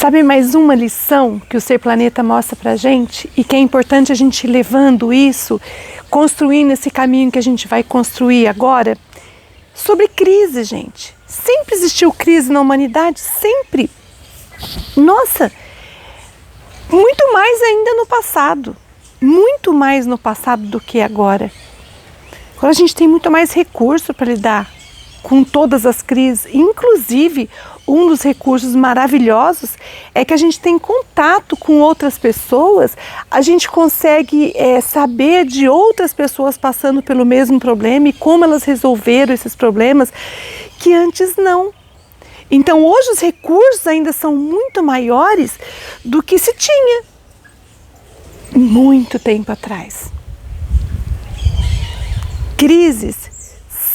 Sabe mais uma lição que o Ser Planeta mostra pra gente e que é importante a gente ir levando isso, construindo esse caminho que a gente vai construir agora? Sobre crise, gente. Sempre existiu crise na humanidade, sempre. Nossa, muito mais ainda no passado. Muito mais no passado do que agora. Agora a gente tem muito mais recurso para lidar com todas as crises. Inclusive, um dos recursos maravilhosos é que a gente tem contato com outras pessoas, a gente consegue saber de outras pessoas passando pelo mesmo problema e como elas resolveram esses problemas que antes não. Então hoje os recursos ainda são muito maiores do que se tinha muito tempo atrás. Crises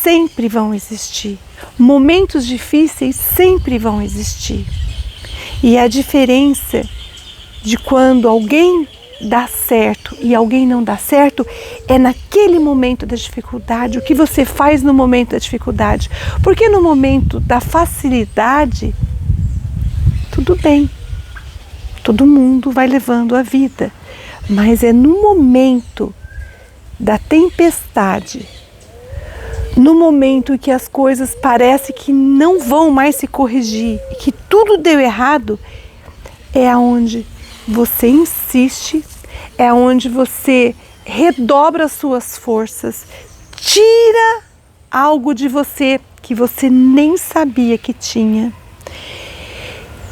sempre vão existir, momentos difíceis sempre vão existir. E a diferença de quando alguém dá certo e alguém não dá certo é naquele momento da dificuldade, o que você faz no momento da dificuldade. Porque no momento da facilidade, tudo bem, todo mundo vai levando a vida. Mas é no momento da tempestade, no momento em que as coisas parecem que não vão mais se corrigir, que tudo deu errado, é onde você insiste, é onde você redobra as suas forças, tira algo de você que você nem sabia que tinha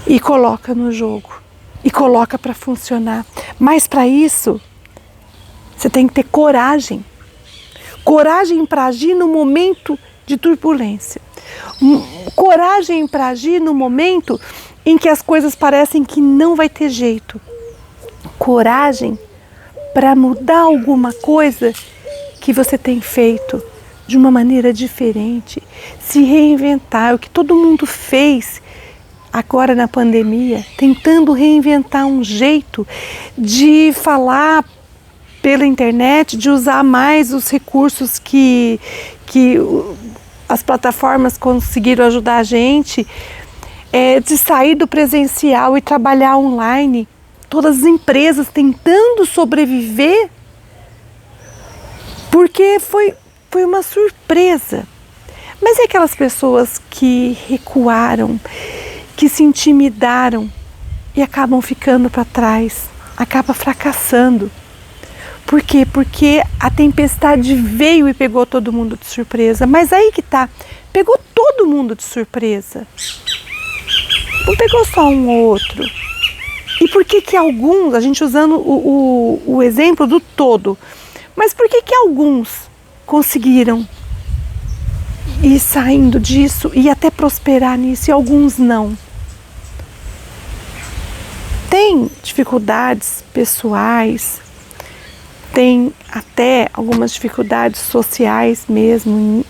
e coloca no jogo, e coloca para funcionar. Mas para isso, você tem que ter coragem. Coragem para agir no momento de turbulência. Coragem para agir no momento em que as coisas parecem que não vai ter jeito. Coragem para mudar alguma coisa que você tem feito de uma maneira diferente. Se reinventar, o que todo mundo fez agora na pandemia, tentando reinventar um jeito de falar pela internet, de usar mais os recursos que as plataformas conseguiram ajudar a gente, de sair do presencial e trabalhar online. Todas as empresas tentando sobreviver, porque foi uma surpresa. Mas é aquelas pessoas que recuaram, que se intimidaram e acabam ficando para trás, acabam fracassando. Por quê? Porque a tempestade veio e pegou todo mundo de surpresa. Mas aí que tá, pegou todo mundo de surpresa. Não pegou só um ou outro. E por que alguns, a gente usando o exemplo do todo, mas por que alguns conseguiram ir saindo disso e até prosperar nisso e alguns não? Tem dificuldades pessoais, tem até algumas dificuldades sociais mesmo,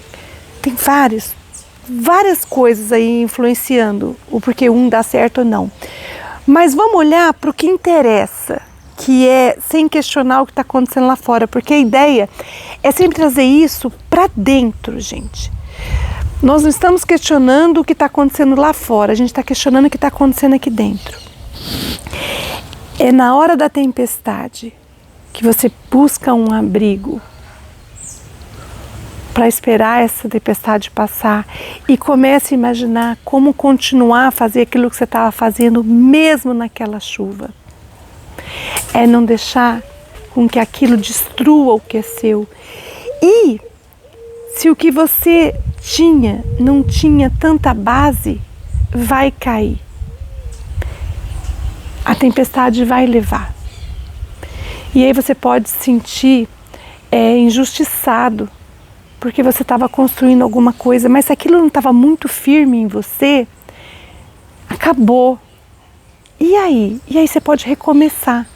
tem várias coisas aí influenciando o porquê um dá certo ou não. Mas vamos olhar para o que interessa, que é sem questionar o que está acontecendo lá fora, porque a ideia é sempre trazer isso para dentro, gente. Nós não estamos questionando o que está acontecendo lá fora, a gente está questionando o que está acontecendo aqui dentro. É na hora da tempestade que você busca um abrigo para esperar essa tempestade passar e começa a imaginar como continuar a fazer aquilo que você estava fazendo mesmo naquela chuva. É não deixar com que aquilo destrua o que é seu. E se o que você tinha não tinha tanta base, vai cair. A tempestade vai levar. E aí você pode se sentir injustiçado, porque você estava construindo alguma coisa, mas se aquilo não estava muito firme em você, acabou. E aí? E aí você pode recomeçar.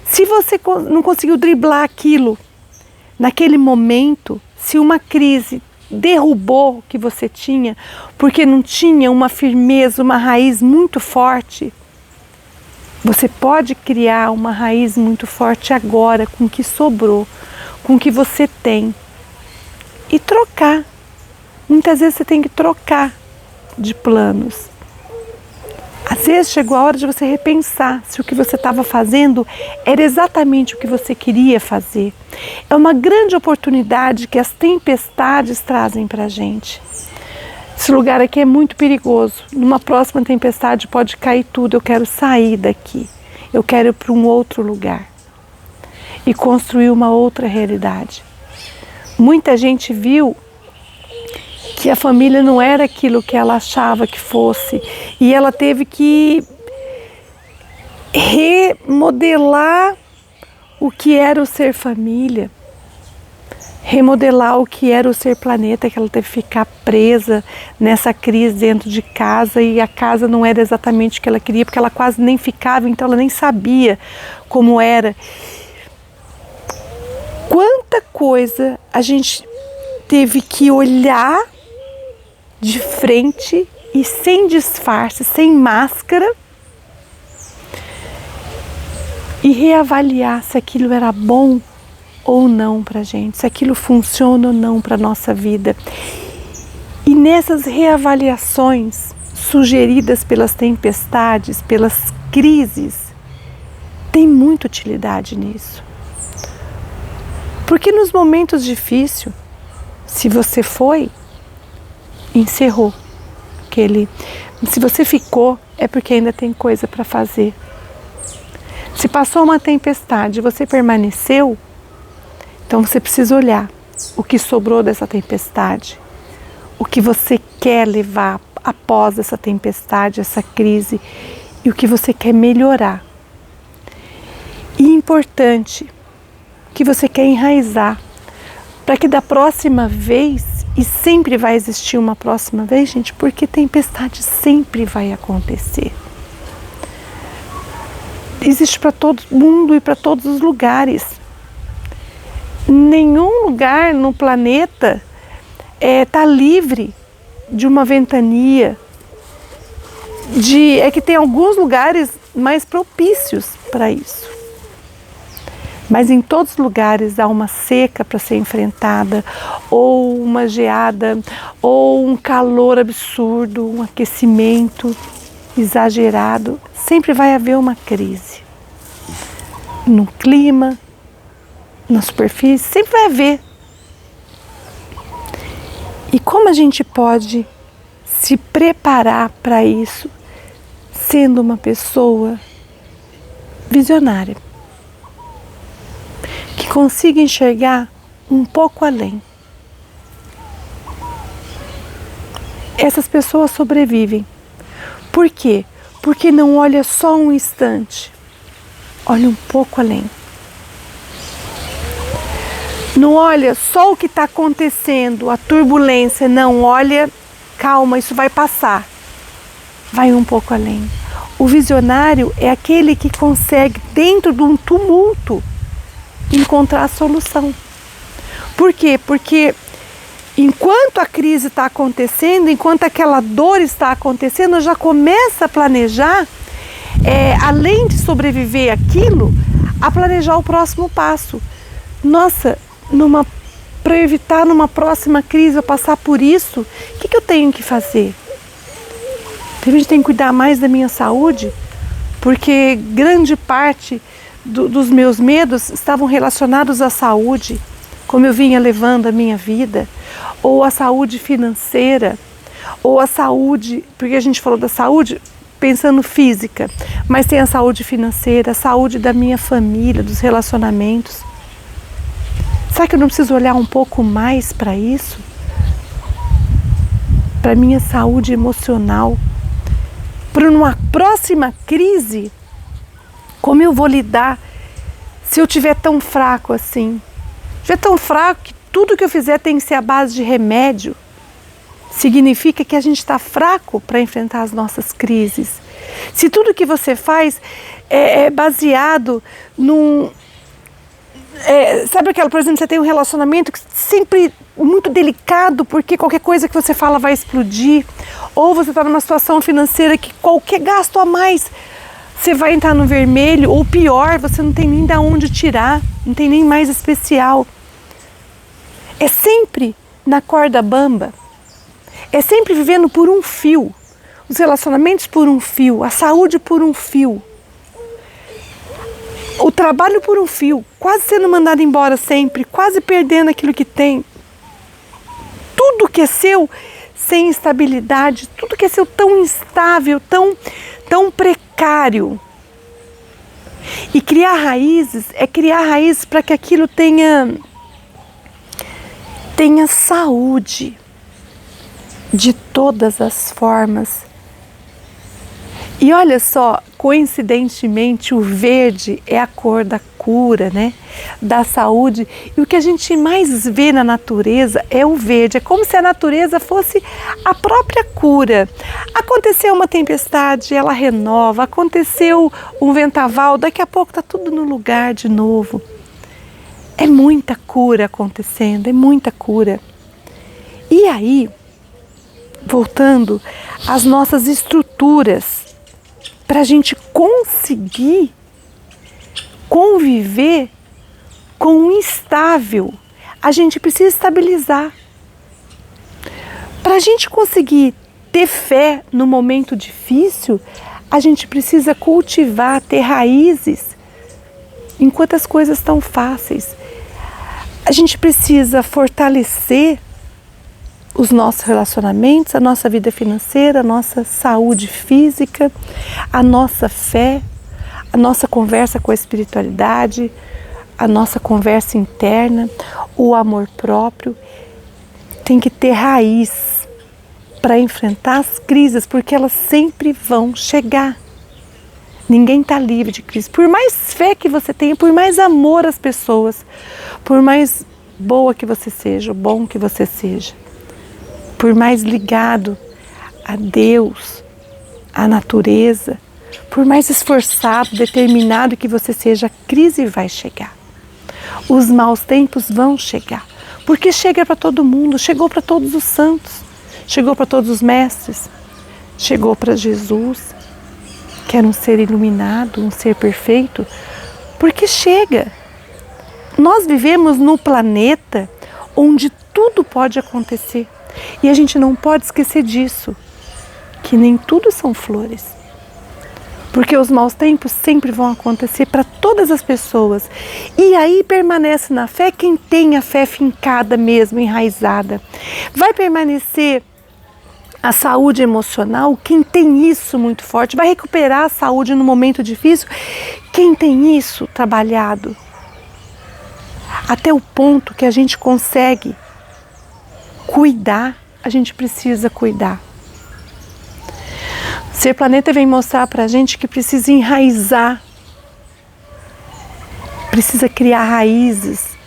Se você não conseguiu driblar aquilo naquele momento, se uma crise derrubou o que você tinha, porque não tinha uma firmeza, uma raiz muito forte, você pode criar uma raiz muito forte agora, com o que sobrou, com o que você tem. E trocar. Muitas vezes você tem que trocar de planos. Às vezes chegou a hora de você repensar se o que você estava fazendo era exatamente o que você queria fazer. É uma grande oportunidade que as tempestades trazem para a gente. Esse lugar aqui é muito perigoso. Numa próxima tempestade pode cair tudo. Eu quero sair daqui. Eu quero ir para um outro lugar e construir uma outra realidade. Muita gente viu que a família não era aquilo que ela achava que fosse e ela teve que remodelar o que era o ser família, remodelar o que era o ser planeta, que ela teve que ficar presa nessa crise dentro de casa e a casa não era exatamente o que ela queria, porque ela quase nem ficava, então ela nem sabia como era. Quanta coisa a gente teve que olhar de frente e sem disfarce, sem máscara e reavaliar se aquilo era bom ou não para a gente, se aquilo funciona ou não para a nossa vida. E nessas reavaliações sugeridas pelas tempestades, pelas crises, tem muita utilidade nisso. Porque nos momentos difíceis, se você foi, encerrou. Se você ficou, é porque ainda tem coisa para fazer. Se passou uma tempestade e você permaneceu, então você precisa olhar o que sobrou dessa tempestade, o que você quer levar após essa tempestade, essa crise, e o que você quer melhorar. E importante, que você quer enraizar, para que da próxima vez, e sempre vai existir uma próxima vez, gente, porque tempestade sempre vai acontecer. Existe para todo mundo e para todos os lugares. Nenhum lugar no planeta está livre de uma ventania. É que tem alguns lugares mais propícios para isso. Mas em todos os lugares há uma seca para ser enfrentada, ou uma geada, ou um calor absurdo, um aquecimento exagerado. Sempre vai haver uma crise. No clima, na superfície, sempre vai haver. E como a gente pode se preparar para isso, sendo uma pessoa visionária? Que consiga enxergar um pouco além. Essas pessoas sobrevivem. Por quê? Porque não olha só um instante, olha um pouco além. Não olha só o que está acontecendo, a turbulência, não, olha, calma, isso vai passar. Vai um pouco além. O visionário é aquele que consegue, dentro de um tumulto, encontrar a solução. Por quê? Porque enquanto a crise está acontecendo, enquanto aquela dor está acontecendo, eu já começo a planejar, além de sobreviver àquilo, a planejar o próximo passo. Nossa, para evitar numa próxima crise eu passar por isso, o que eu tenho que fazer? De repente tenho que cuidar mais da minha saúde, porque grande parte dos meus medos estavam relacionados à saúde, como eu vinha levando a minha vida, ou a saúde financeira, ou a saúde, porque a gente falou da saúde pensando física, mas tem a saúde financeira, a saúde da minha família, dos relacionamentos. Será que eu não preciso olhar um pouco mais para isso? Para a minha saúde emocional, para uma próxima crise, como eu vou lidar se eu estiver tão fraco assim? Já é tão fraco que tudo que eu fizer tem que ser à base de remédio. Significa que a gente está fraco para enfrentar as nossas crises. Se tudo que você faz é baseado num... sabe aquela, por exemplo, você tem um relacionamento que sempre muito delicado, porque qualquer coisa que você fala vai explodir. Ou você está numa situação financeira que qualquer gasto a mais você vai entrar no vermelho, ou pior, você não tem nem de onde tirar, não tem nem mais especial. É sempre na corda bamba, é sempre vivendo por um fio. os relacionamentos por um fio, a saúde por um fio, o trabalho por um fio, quase sendo mandado embora sempre, quase perdendo aquilo que tem. Tudo que é seu sem estabilidade, tudo que é seu tão instável, tão precário. E criar raízes é criar raízes para que aquilo tenha saúde de todas as formas. E olha só, coincidentemente o verde é a cor da cura, né? Da saúde. E o que a gente mais vê na natureza é o verde. É como se a natureza fosse a própria cura. Aconteceu uma tempestade, ela renova. Aconteceu um vendaval, daqui a pouco está tudo no lugar de novo. É muita cura acontecendo, é muita cura. E aí, voltando às nossas estruturas, para a gente conseguir conviver com o instável, a gente precisa estabilizar. Para a gente conseguir ter fé no momento difícil, a gente precisa cultivar, ter raízes, enquanto as coisas estão fáceis. A gente precisa fortalecer os nossos relacionamentos, a nossa vida financeira, a nossa saúde física, a nossa fé, a nossa conversa com a espiritualidade, a nossa conversa interna, o amor próprio. Tem que ter raiz para enfrentar as crises, porque elas sempre vão chegar. Ninguém está livre de crise. Por mais fé que você tenha, por mais amor às pessoas, por mais boa que você seja, o bom que você seja, por mais ligado a Deus, à natureza, por mais esforçado, determinado que você seja, a crise vai chegar. Os maus tempos vão chegar, porque chega para todo mundo, chegou para todos os santos, chegou para todos os mestres, chegou para Jesus, que era um ser iluminado, um ser perfeito, porque chega. Nós vivemos num planeta onde tudo pode acontecer. E a gente não pode esquecer disso, que nem tudo são flores. Porque os maus tempos sempre vão acontecer para todas as pessoas. E aí permanece na fé quem tem a fé fincada mesmo, enraizada. Vai permanecer a saúde emocional quem tem isso muito forte. Vai recuperar a saúde no momento difícil quem tem isso trabalhado. Até o ponto que a gente consegue cuidar, a gente precisa cuidar. Ser Planeta vem mostrar pra gente que precisa enraizar, precisa criar raízes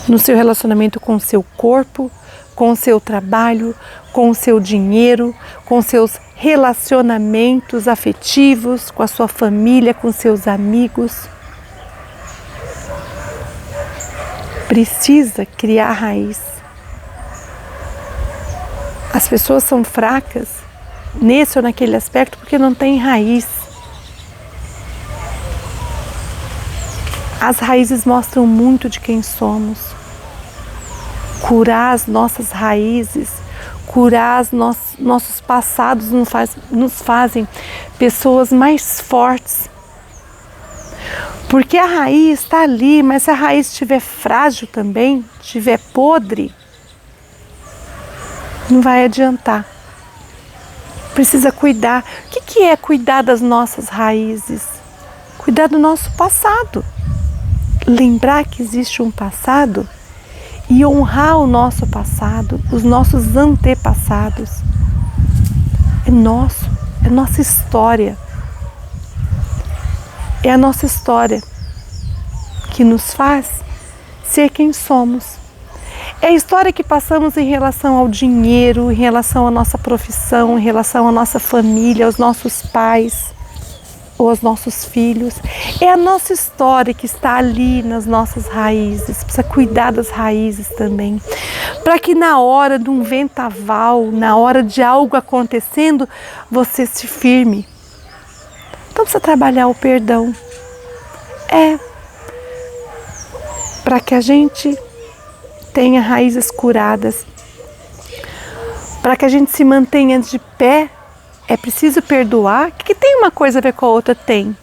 no seu relacionamento com o seu corpo, com o seu trabalho, com o seu dinheiro, com seus relacionamentos afetivos, com a sua família, com seus amigos. Precisa criar raiz. As pessoas são fracas nesse ou naquele aspecto porque não tem raiz. As raízes mostram muito de quem somos. Curar as nossas raízes, curar os nossos passados nos fazem pessoas mais fortes. Porque a raiz está ali, mas se a raiz estiver frágil também, estiver podre, não vai adiantar. Precisa cuidar. O que é cuidar das nossas raízes? Cuidar do nosso passado. Lembrar que existe um passado e honrar o nosso passado, os nossos antepassados. É nosso, é nossa história. É a nossa história que nos faz ser quem somos. É a história que passamos em relação ao dinheiro, em relação à nossa profissão, em relação à nossa família, aos nossos pais ou aos nossos filhos. É a nossa história que está ali nas nossas raízes. Precisa cuidar das raízes também. Para que na hora de um vendaval, na hora de algo acontecendo, você se firme. Então precisa trabalhar o perdão. Para que a gente tenha raízes curadas. Para que a gente se mantenha de pé, é preciso perdoar. O que tem uma coisa a ver com a outra? Tem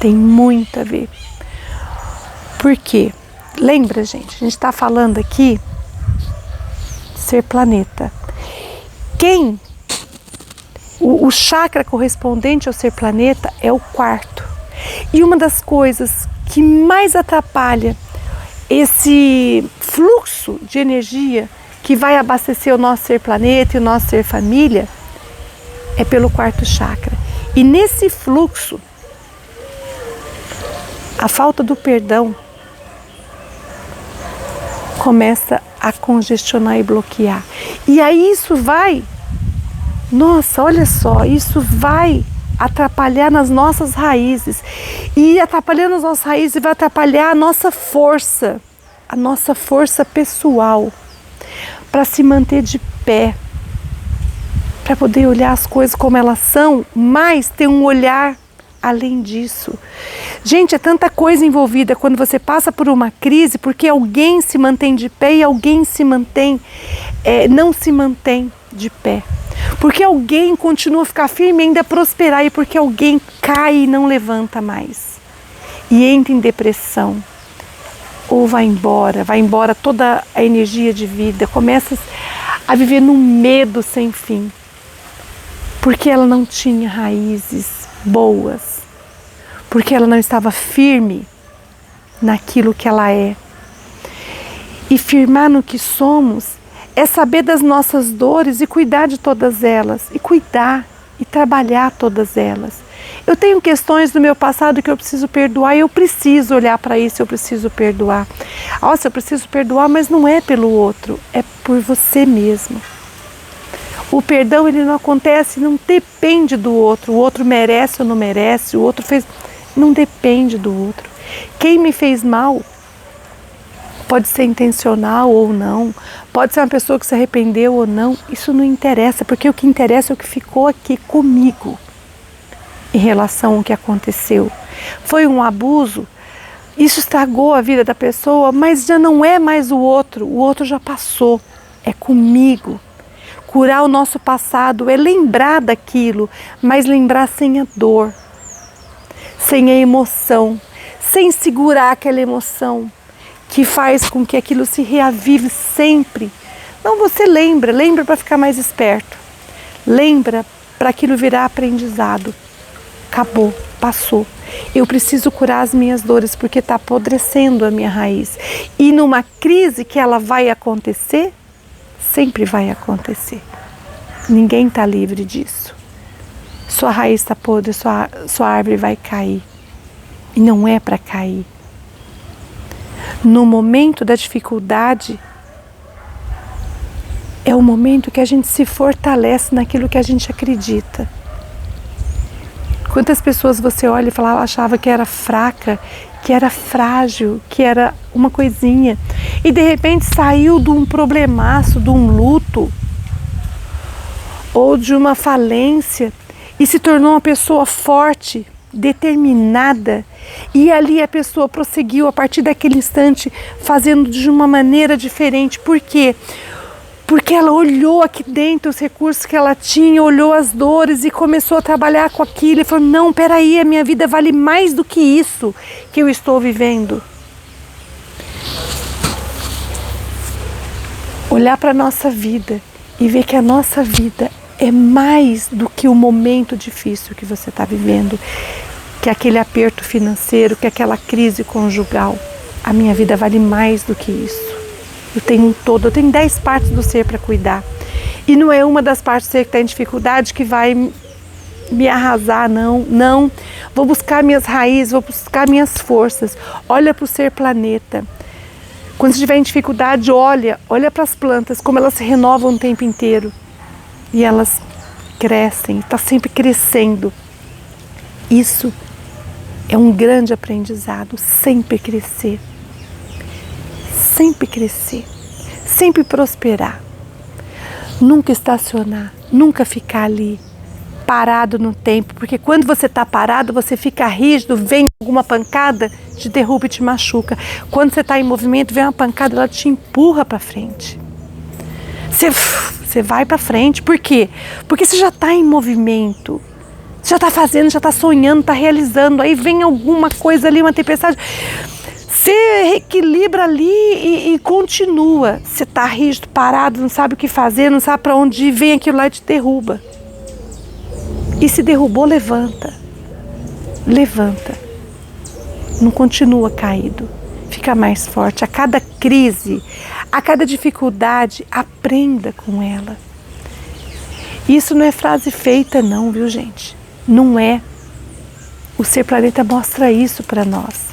muito a ver. Por quê? Lembra, gente, a gente está falando aqui ser planeta. O chakra correspondente ao ser planeta é o quarto. E uma das coisas que mais atrapalha esse fluxo de energia que vai abastecer o nosso ser planeta e o nosso ser família é pelo quarto chakra. E nesse fluxo, a falta do perdão começa a congestionar e bloquear. E aí isso vai, nossa, olha só, isso vai atrapalhar nas nossas raízes. E atrapalhando as nossas raízes vai atrapalhar a nossa força pessoal, para se manter de pé, para poder olhar as coisas como elas são, mas ter um olhar além disso. Gente, é tanta coisa envolvida quando você passa por uma crise, porque alguém se mantém de pé e alguém não se mantém de pé. Porque alguém continua a ficar firme e ainda prosperar, e porque alguém cai e não levanta mais. E entra em depressão. Ou vai embora toda a energia de vida, começa a viver num medo sem fim. Porque ela não tinha raízes boas, porque ela não estava firme naquilo que ela é. E firmar no que somos é saber das nossas dores e cuidar de todas elas, e cuidar e trabalhar todas elas. Eu tenho questões do meu passado que eu preciso perdoar, e eu preciso olhar para isso, eu preciso perdoar. Nossa, eu preciso perdoar, mas não é pelo outro, é por você mesmo. O perdão, ele não acontece, não depende do outro. O outro merece ou não merece, o outro fez... Não depende do outro. Quem me fez mal pode ser intencional ou não, pode ser uma pessoa que se arrependeu ou não, isso não interessa, porque o que interessa é o que ficou aqui comigo em relação ao que aconteceu. Foi um abuso, isso estragou a vida da pessoa, mas já não é mais o outro já passou, é comigo. Curar o nosso passado é lembrar daquilo, mas lembrar sem a dor, sem a emoção, sem segurar aquela emoção que faz com que aquilo se reavive sempre. Não, você lembra para ficar mais esperto, lembra para aquilo virar aprendizado. Acabou, passou. Eu preciso curar as minhas dores porque está apodrecendo a minha raiz. E numa crise que ela vai acontecer, sempre vai acontecer. Ninguém está livre disso. Sua raiz está podre, sua árvore vai cair. E não é para cair. No momento da dificuldade, é o momento que a gente se fortalece naquilo que a gente acredita. Quantas pessoas você olha e achava que era fraca, que era frágil, que era uma coisinha, e de repente saiu de um problemaço, de um luto, ou de uma falência, e se tornou uma pessoa forte, determinada, e ali a pessoa prosseguiu a partir daquele instante, fazendo de uma maneira diferente. Por quê? Porque ela olhou aqui dentro os recursos que ela tinha, olhou as dores e começou a trabalhar com aquilo e falou, não, peraí, a minha vida vale mais do que isso que eu estou vivendo. Olhar para a nossa vida e ver que a nossa vida é mais do que o momento difícil que você está vivendo, que aquele aperto financeiro, que aquela crise conjugal. A minha vida vale mais do que isso. Eu tenho um todo, eu tenho 10 partes do ser para cuidar. E não é uma das partes do ser que está em dificuldade que vai me arrasar, não. Não, vou buscar minhas raízes, vou buscar minhas forças. Olha para o ser planeta. Quando você estiver em dificuldade, olha para as plantas, como elas se renovam o tempo inteiro. E elas crescem, está sempre crescendo. Isso é um grande aprendizado, sempre crescer. Sempre crescer, sempre prosperar, nunca estacionar, nunca ficar ali parado no tempo, porque quando você está parado, você fica rígido, vem alguma pancada, te derruba e te machuca. Quando você está em movimento, vem uma pancada, ela te empurra para frente. Você você vai para frente. Por quê? Porque você já está em movimento, você já está fazendo, já está sonhando, está realizando. Aí vem alguma coisa ali, uma tempestade, você reequilibra ali e continua. Você está rígido, parado, não sabe o que fazer, não sabe para onde ir, vem aquilo lá e te derruba. E se derrubou, levanta. Levanta. Não continua caído. Fica mais forte. A cada crise, a cada dificuldade, aprenda com ela. Isso não é frase feita não, viu, gente? Não é. O Ser Planeta mostra isso para nós.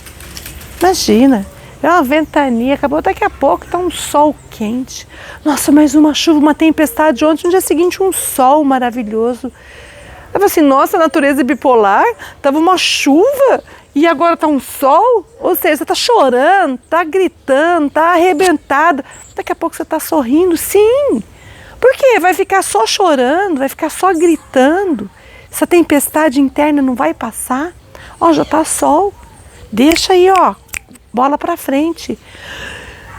Imagina, é uma ventania, acabou daqui a pouco, tá um sol quente. Nossa, mais uma chuva, uma tempestade ontem, no dia seguinte um sol maravilhoso. Eu falei assim, nossa, a natureza é bipolar, tava uma chuva e agora tá um sol. Ou seja, você tá chorando, tá gritando, tá arrebentada. Daqui a pouco você tá sorrindo, sim. Por quê? Vai ficar só chorando, vai ficar só gritando. Essa tempestade interna não vai passar. Ó, já tá sol. Deixa aí, ó, bola pra frente.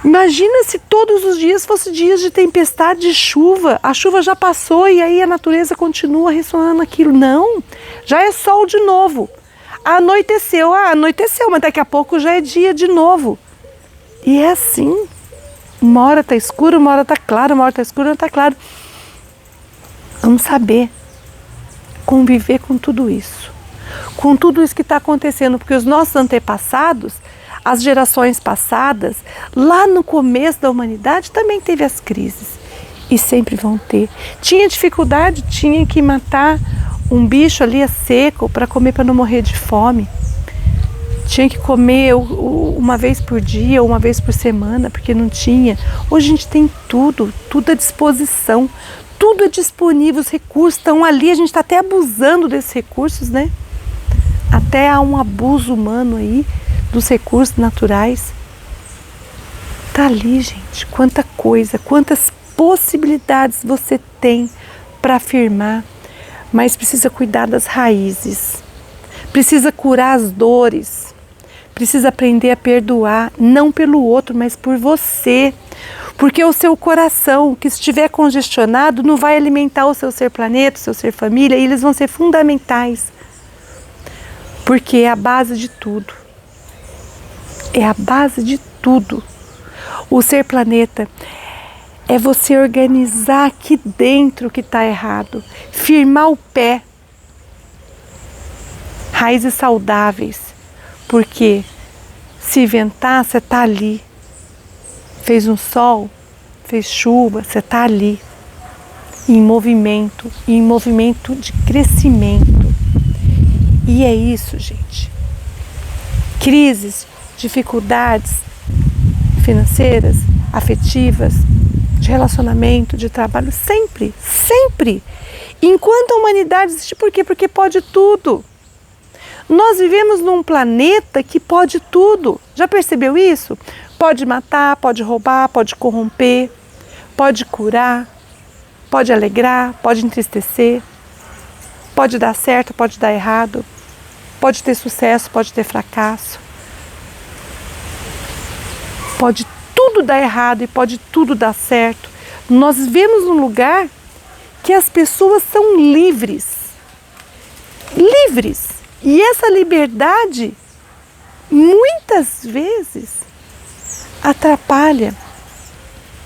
Imagina se todos os dias fossem dias de tempestade, de chuva. A chuva já passou e aí a natureza continua ressonando aquilo. Não, já é sol de novo. Anoiteceu, anoiteceu, mas daqui a pouco já é dia de novo. E é assim. Uma hora está escuro, uma hora está claro, uma hora está escuro, uma hora está claro. Vamos saber conviver com tudo isso. Com tudo isso que está acontecendo, porque os nossos antepassados, as gerações passadas, lá no começo da humanidade, também teve as crises. E sempre vão ter. Tinha dificuldade, tinha que matar um bicho ali a seco para comer, para não morrer de fome. Tinha que comer uma vez por dia, uma vez por semana, porque não tinha. Hoje a gente tem tudo, tudo à disposição, tudo é disponível, os recursos estão ali, a gente está até abusando desses recursos, né? Até há um abuso humano aí dos recursos naturais. Tá ali, gente, quanta coisa, quantas possibilidades você tem para afirmar, mas precisa cuidar das raízes, precisa curar as dores, precisa aprender a perdoar, não pelo outro, mas por você, porque o seu coração, que estiver congestionado, não vai alimentar o seu ser planeta, o seu ser família, e eles vão ser fundamentais, porque é a base de tudo. É a base de tudo. O Ser Planeta é você organizar aqui dentro o que está errado, firmar o pé, raízes saudáveis, porque se ventar, você está ali. Fez um sol, fez chuva, você está ali, em movimento de crescimento. E é isso, gente. Crises, dificuldades financeiras, afetivas, de relacionamento, de trabalho, sempre, sempre. Enquanto a humanidade existe, por quê? Porque pode tudo. Nós vivemos num planeta que pode tudo. Já percebeu isso? Pode matar, pode roubar, pode corromper, pode curar, pode alegrar, pode entristecer, pode dar certo, pode dar errado, pode ter sucesso, pode ter fracasso. Pode tudo dar errado e pode tudo dar certo. Nós vivemos num lugar que as pessoas são livres. Livres. E essa liberdade, muitas vezes, atrapalha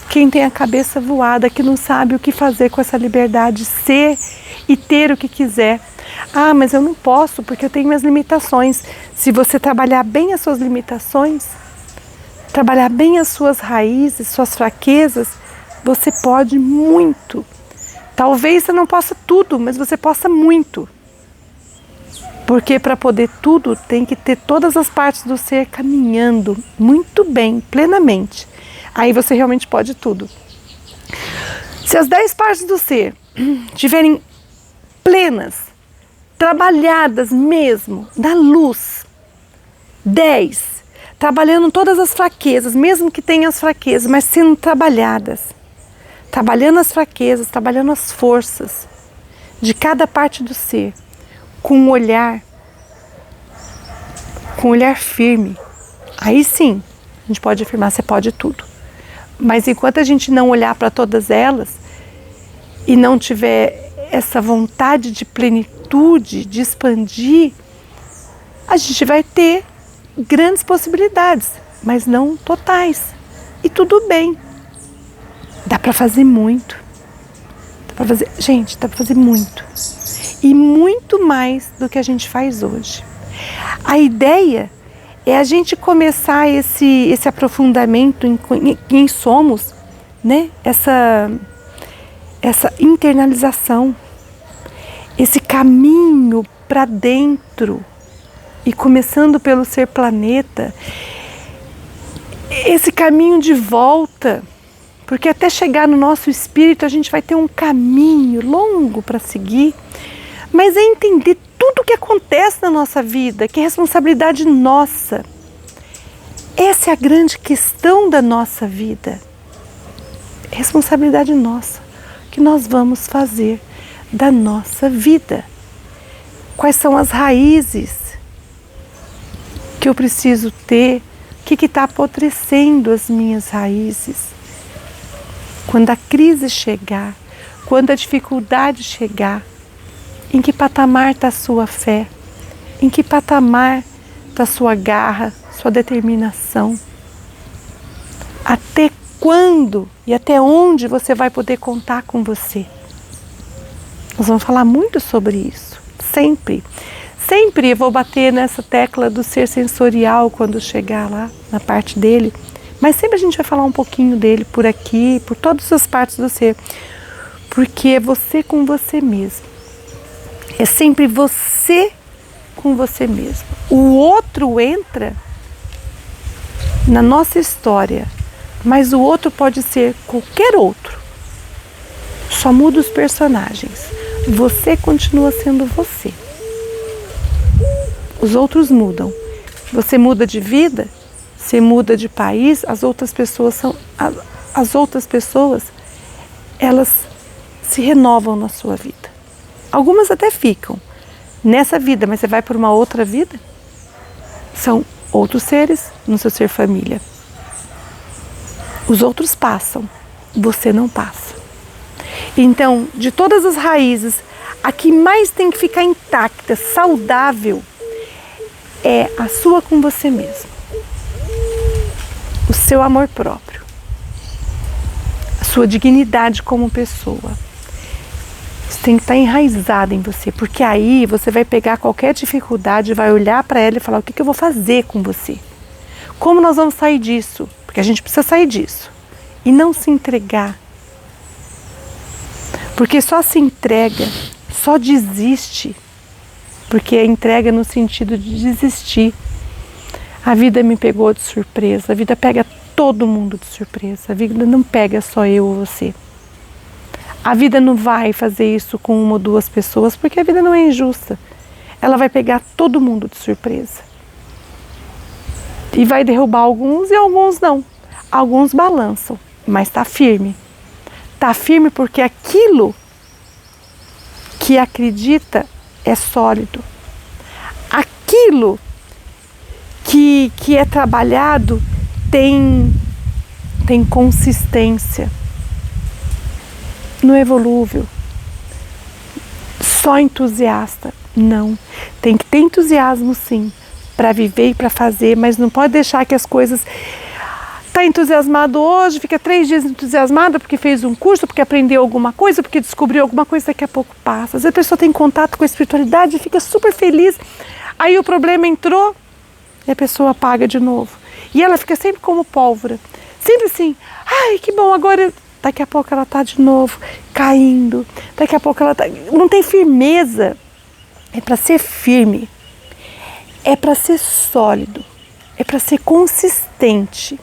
quem tem a cabeça voada, que não sabe o que fazer com essa liberdade, ser e ter o que quiser. Ah, mas eu não posso porque eu tenho minhas limitações. Se você trabalhar bem as suas limitações, trabalhar bem as suas raízes, suas fraquezas, você pode muito. Talvez você não possa tudo, mas você possa muito. Porque para poder tudo, tem que ter todas as partes do ser caminhando muito bem, plenamente. Aí você realmente pode tudo. Se as 10 partes do ser estiverem plenas, trabalhadas mesmo, na luz, 10, trabalhando todas as fraquezas, mesmo que tenha as fraquezas, mas sendo trabalhadas. Trabalhando as fraquezas, trabalhando as forças de cada parte do ser, com um olhar firme. Aí sim, a gente pode afirmar, você pode tudo. Mas enquanto a gente não olhar para todas elas, e não tiver essa vontade de plenitude, de expandir, a gente vai ter grandes possibilidades, mas não totais. E tudo bem. Dá para fazer muito. Gente, dá para fazer muito. E muito mais do que a gente faz hoje. A ideia é a gente começar esse aprofundamento em quem somos, né? Essa internalização, esse caminho para dentro, e começando pelo ser planeta, esse caminho de volta, porque até chegar no nosso espírito a gente vai ter um caminho longo para seguir, mas é entender tudo o que acontece na nossa vida, que é responsabilidade nossa. Essa é a grande questão da nossa vida. É responsabilidade nossa. O que nós vamos fazer da nossa vida? Quais são as raízes que eu preciso ter? O que está apodrecendo as minhas raízes? Quando a crise chegar, quando a dificuldade chegar, em que patamar está a sua fé? Em que patamar está a sua garra, sua determinação? Até quando e até onde você vai poder contar com você? Nós vamos falar muito sobre isso, sempre. Sempre eu vou bater nessa tecla do ser sensorial quando chegar lá na parte dele, mas sempre a gente vai falar um pouquinho dele por aqui, por todas as partes do ser, porque é você com você mesmo. É sempre você com você mesmo. O outro entra na nossa história, mas o outro pode ser qualquer outro. Só muda os personagens. Você continua sendo você. Os outros mudam. Você muda de vida, você muda de país, as outras pessoas elas se renovam na sua vida. Algumas até ficam nessa vida, mas você vai para uma outra vida. São outros seres no seu ser família. Os outros passam, você não passa. Então, de todas as raízes, a que mais tem que ficar intacta, saudável, é a sua com você mesmo. O seu amor próprio. A sua dignidade como pessoa. Isso tem que estar enraizado em você, porque aí você vai pegar qualquer dificuldade, vai olhar para ela e falar: o que eu vou fazer com você? Como nós vamos sair disso? Porque a gente precisa sair disso. E não se entregar. Porque só se entrega, só desiste, porque a entrega no sentido de desistir. A vida me pegou de surpresa, a vida pega todo mundo de surpresa, a vida não pega só eu ou você. A vida não vai fazer isso com uma ou duas pessoas, porque a vida não é injusta. Ela vai pegar todo mundo de surpresa. E vai derrubar alguns e alguns não. Alguns balançam, mas está firme. Está firme porque aquilo que acredita é sólido. Aquilo que é trabalhado tem consistência. Não é volúvel. Só entusiasta. Não. Tem que ter entusiasmo sim, para viver e para fazer, mas não pode deixar que as coisas... Está entusiasmado hoje, fica 3 dias entusiasmado porque fez um curso, porque aprendeu alguma coisa, porque descobriu alguma coisa, daqui a pouco passa. Às vezes a pessoa tem contato com a espiritualidade e fica super feliz. Aí o problema entrou e a pessoa apaga de novo. E ela fica sempre como pólvora. Sempre assim, ai que bom, agora... Daqui a pouco ela está de novo caindo. Daqui a pouco ela está... Não tem firmeza. É para ser firme. É para ser sólido. É para ser consistente.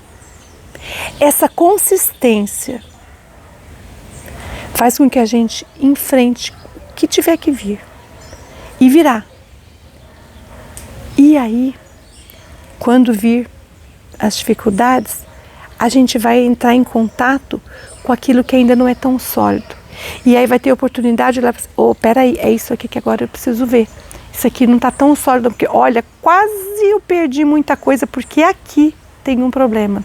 Essa consistência faz com que a gente enfrente o que tiver que vir. E virá. E aí, quando vir as dificuldades, a gente vai entrar em contato com aquilo que ainda não é tão sólido. E aí vai ter oportunidade de lá, peraí, é isso aqui que agora eu preciso ver. Isso aqui não está tão sólido, porque olha, quase eu perdi muita coisa, porque aqui tem um problema.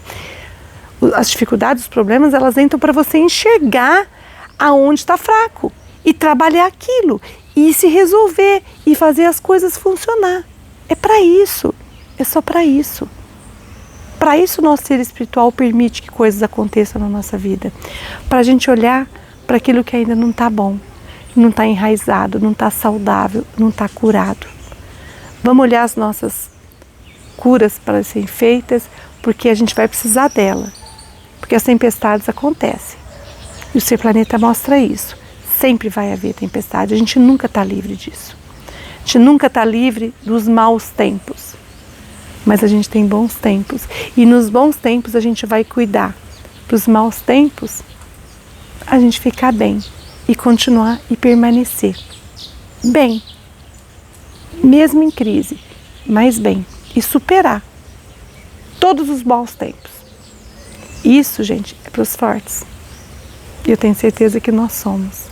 As dificuldades, os problemas, elas entram para você enxergar aonde está fraco e trabalhar aquilo e se resolver e fazer as coisas funcionar. É para isso, é só para isso. Para isso o nosso ser espiritual permite que coisas aconteçam na nossa vida. Para a gente olhar para aquilo que ainda não está bom, não está enraizado, não está saudável, não está curado. Vamos olhar as nossas curas para serem feitas, porque a gente vai precisar dela. Porque as tempestades acontecem. E o Ser Planeta mostra isso. Sempre vai haver tempestade, a gente nunca está livre disso. A gente nunca está livre dos maus tempos. Mas a gente tem bons tempos. E nos bons tempos a gente vai cuidar. Para os maus tempos, a gente ficar bem. E continuar e permanecer bem. Mesmo em crise, mas bem. E superar todos os maus tempos. Isso, gente, é para os fortes. E eu tenho certeza que nós somos.